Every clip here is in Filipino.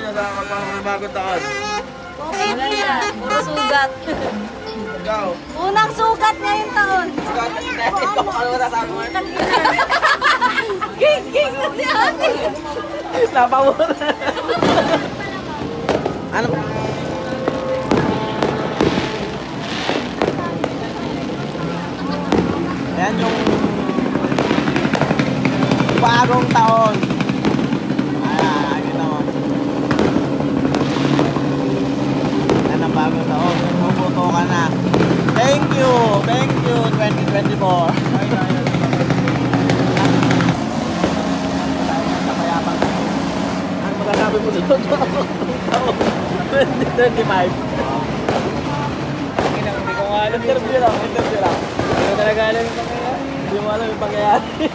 nyo sa pagpasok ng bagong taon? Okay na yan. Puro sugat. Ikaw? Unang sugat ngayong taon. Ano masasabi mo? King na si ate. Napamura. Ano? Ayan yung bagong taon. Kita mo. Yan ang bagong taon. Bumuto ka na. Thank you 2024. Ano magsasabi mo doon? 2025. Hindi ko nga alam. Interview lang. Hindi ko talaga alam yung pangyayari. Hindi mo alam yung pangyayari.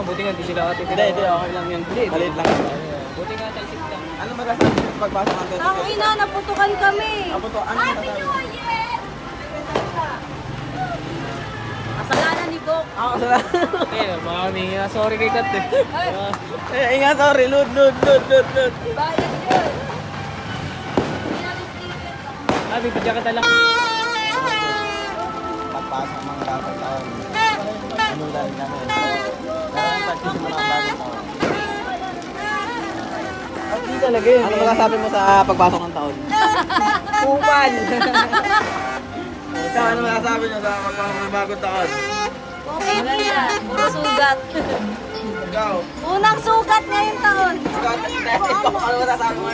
Buti nga hindi sila katitira. Hindi, okay lang yun. Maliit lang. Buti nga talsik lang. Ano magsasabi mo sa pagpasok ng Ang ina, naputukan kami. Apo to, ano masasabi? Kasalanan ni Bok. Ako sila. Eh, mami nga. Sorry kay Kat eh. Ingat, sorry. Load. Bayad yun. Abi, padya ka lang. Pagpasok ng bagong taon. Ano lang namin. Parang pagsisimula ng bagong taon. Hindi talaga yun. Ano masasabi mo sa pagpasok ng taon? Kupal. Ikaw, ano masasabi nyo sa pagpasok ng bagong taon? Okay na yan. Puro sugat. Ikaw? Unang sugat ngayong taon. Ano masasabi mo?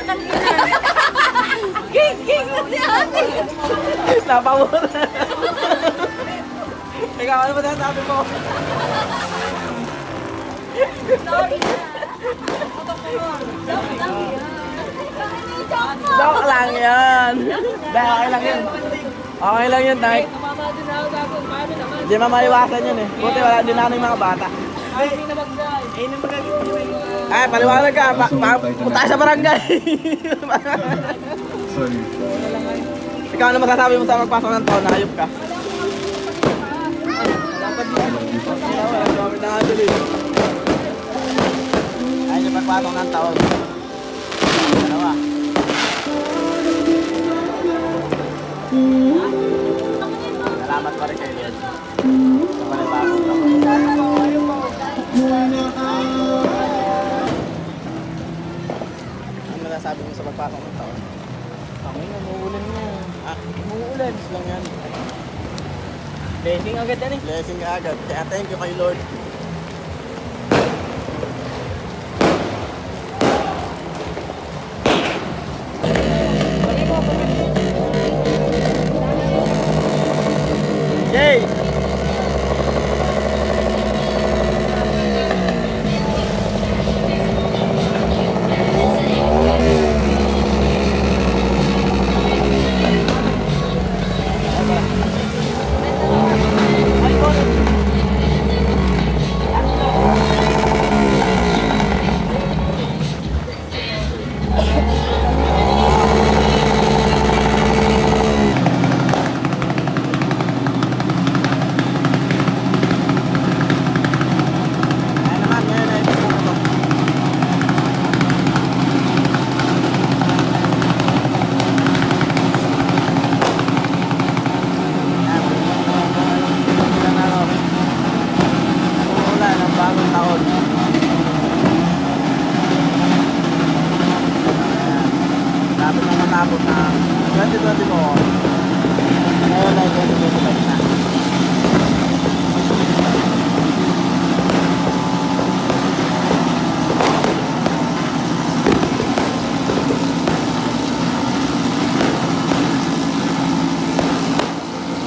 King na si ate. Napamura. Ikaw, ano masasabi mo? Sorry na. Joke lang yan. Okay lang yun. Okay lang yun, Tay. Tumama din ako tapos. Paano naman? Hindi mamaiwasan yun eh. Buti wala din namin mga bata. Ay, hindi na mag-drive. Eh, na mag-drive. Ay, paliwanag ka. Punta ka sa barangay. Sorry. Ikaw, ano masasabi mo sa pagpasok ng taon? Hayop ka. Ayun yung pagpasok ng taon. Dalawa. Salamat pa rin kayo, Lord. Sa panibagong taon. Ano masasabi mo sa pagpasok ng taon? Kami, umuulan na. Umuulan. Lang yan. Blessing agad yan eh. Blessing ka agad. Kaya thank you kay Lord. Yay! Ayan naman, ngayon ay pumutok. Ayan. Ilan na ako. Umuulan ang bagong taon. Ayan. Lapit na matapos na 2024. Ngayon ay 2025 na.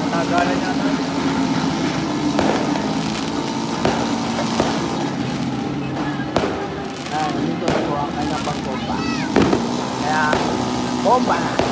Natagalan niya na. Dito na po ang kanyang pagbomba. Kaya, bomba na!